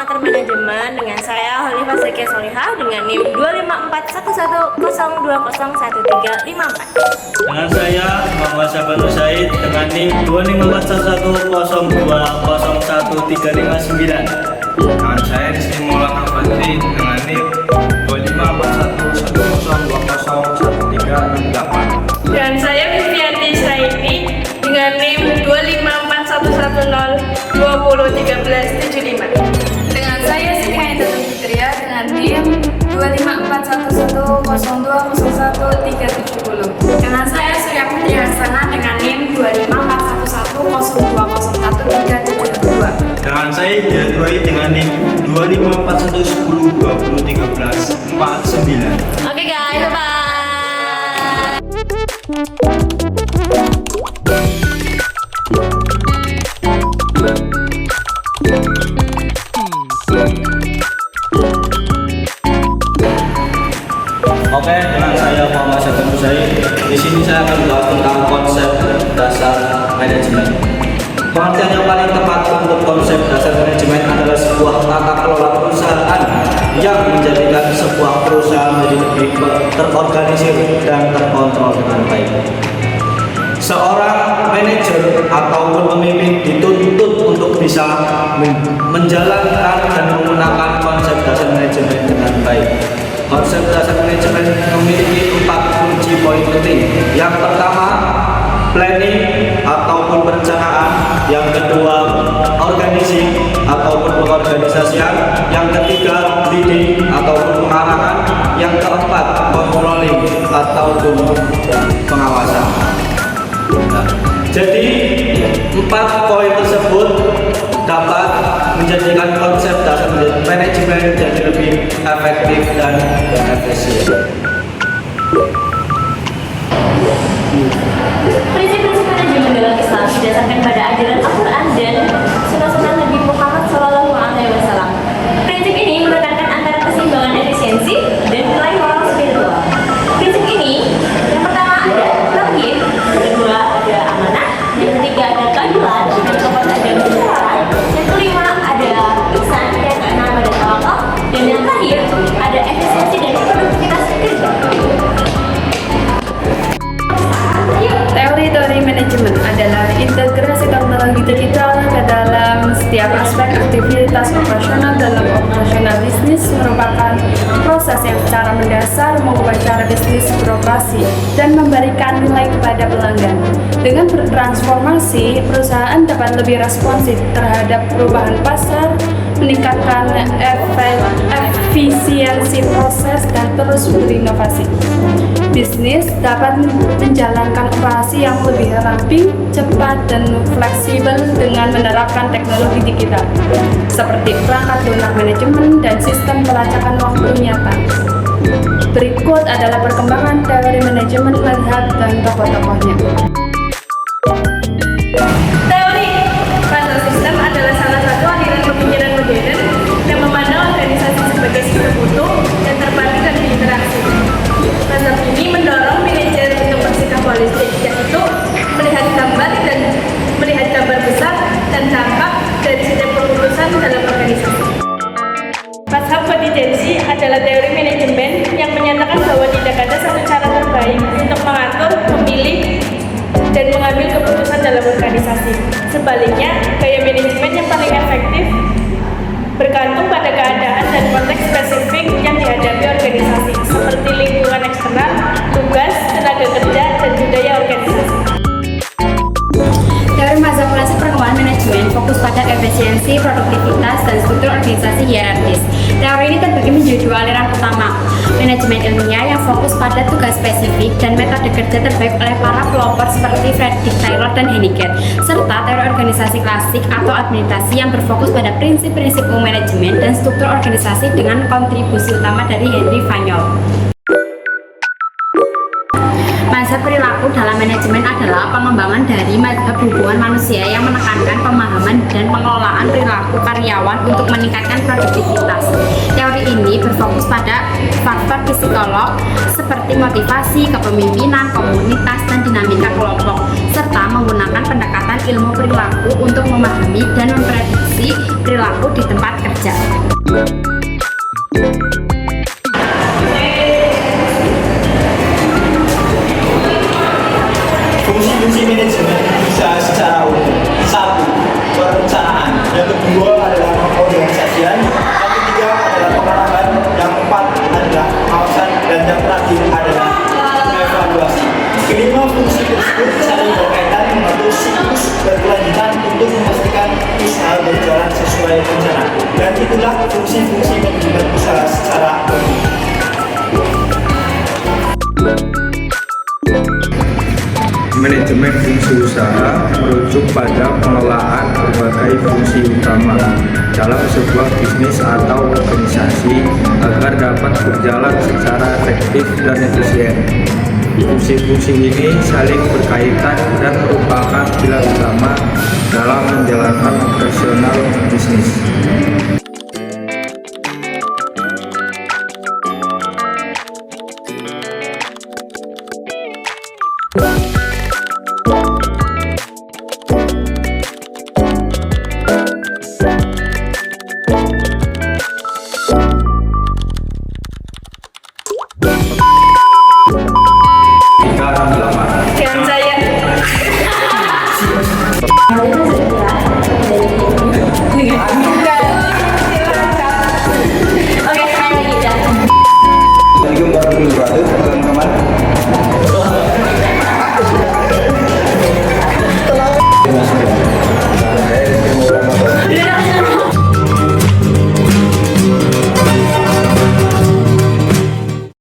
pengatur manajemen dengan saya Holifah Zekia Solihah dengan NIM 2541110201354. Dengan saya Muhammad Sabar Said dengan NIM 2541110201359. Dengan saya Rizky Maulana Badri dengan NIM 2541120201368. Dan saya Vivianti Saini dengan NIM 25411201375. Dengan saya Siti Aindatul Fitria dengan NIM 2541102011370. Dengan saya Surya Putri Harsana dengan NIM 25411021372. Dengan saya Hidayat dengan NIM 2541110201349. Oke guys, bye. Oke, dengan saya Muhammad Sabar Said. Di sini saya akan bahas tentang konsep dasar manajemen. Pengertian yang paling tepat untuk konsep dasar manajemen adalah sebuah tata kelola perusahaan yang menjadikan sebuah perusahaan menjadi lebih terorganisir dan terkontrol dengan baik. Seorang manajer ataupun pemimpin dituntut untuk bisa menjalankan dan menggunakan konsep dasar manajemen dengan baik. Konsep dasar manajemen memiliki 4 kunci poin penting. Yang pertama, planning ataupun perencanaan. Yang kedua, organizing ataupun pengorganisasian. Yang ketiga, leading ataupun pengarahan. Yang keempat, controlling ataupun pengawasan. Nah, jadi 4 poin tersebut dapat menjadikan konsep dasar manajemen menjadi lebih efektif dan efisien. Prinsip-prinsip manajemen dalam Islam didasarkan pada ajaran Al-Quran dan sunnah Nabi Muhammad SAW. Prinsip ini menekankan antara keseimbangan efisiensi dan nilai moral spiritual. Prinsip ini, yang pertama ada tauhid, yang kedua ada amanah, yang ketiga ada keadilan, yang keempat ada kebenaran, yang kelima ada ihsan, yang keenam ada tawakal, dan yang terakhir ada efisiensi dan produktivitas kerja. Teori-teori manajemen adalah integrasi teknologi digital ke dalam setiap aspek aktivitas operasional. Dalam operasional bisnis merupakan proses yang secara mendasar mengubah cara bisnis beroperasi dan memberikan nilai kepada pelanggan. Dengan bertransformasi, perusahaan dapat lebih responsif terhadap perubahan pasar, meningkatkan efisiensi proses, dan terus berinovasi. Bisnis dapat menjalankan operasi yang lebih rapi, cepat, dan fleksibel dengan menerapkan teknologi digital seperti perangkat lunak manajemen dan sistem pelacakan waktu nyata. Berikut adalah perkembangan teori manajemen melihat dan tokoh-tokohnya. Teori puzzle system adalah salah satu aliran pemikiran modern yang memandang organisasi sebagai sistem utuh dan terpadu dan berinteraksi. Konsep ini mendorong manajer untuk bersikap holistik, yaitu melihat gambar besar dan dampak dari setiap keputusan dalam organisasi. Mazhab kontingensi adalah teori manajemen yang menyatakan bahwa tidak ada satu cara terbaik untuk mengatur, memilih, dan mengambil keputusan dalam organisasi. Sebaliknya, gaya manajemen yang paling efektif bergantung pada keadaan dan konteks spesifik yang dihadapi organisasi, seperti lingkungan eksternal, tugas, tenaga kerja, dan budaya organisasi. Teori mazhab klasik perkembangan manajemen fokus pada efisiensi, produktivitas, dan struktur organisasi hierarkis. Teori ini terbagi menjadi 2 aliran utama. Manajemen ilmiah yang fokus pada tugas spesifik dan metode kerja terbaik oleh para pelopor seperti Frederick Taylor dan Hennigan, serta teori organisasi klasik atau administrasi yang berfokus pada prinsip-prinsip umum manajemen dan struktur organisasi dengan kontribusi utama dari Henry Fayol. Mazhab perilaku dalam manajemen adalah pengembangan dari mazhab hubungan manusia yang menekankan pemahaman dan pengelolaan perilaku karyawan untuk meningkatkan produktivitas. Teori ini berfokus pada faktor psikolog seperti motivasi, kepemimpinan, komunitas, dan dinamika kelompok, serta menggunakan pendekatan ilmu perilaku untuk memahami dan memprediksi perilaku di tempat kerja. Fungsi-fungsi manajemen usaha secara umum. 1. Perencanaan. Yang kedua adalah pengorganisasian. Yang ketiga adalah pengembangan. Yang keempat adalah pengawasan. Dan yang terakhir adalah evaluasi. Kelima fungsi tersebut saling berkaitan membantu siklus berkelanjutan untuk memastikan usaha berjalan sesuai rencana. Dan itulah fungsi-fungsi manajemen usaha secara umum. Manajemen fungsi usaha merujuk pada pengelolaan berbagai fungsi utama dalam sebuah bisnis atau organisasi agar dapat berjalan secara efektif dan efisien. Fungsi-fungsi ini saling berkaitan dan merupakan pilar utama dalam menjalankan operasional bisnis.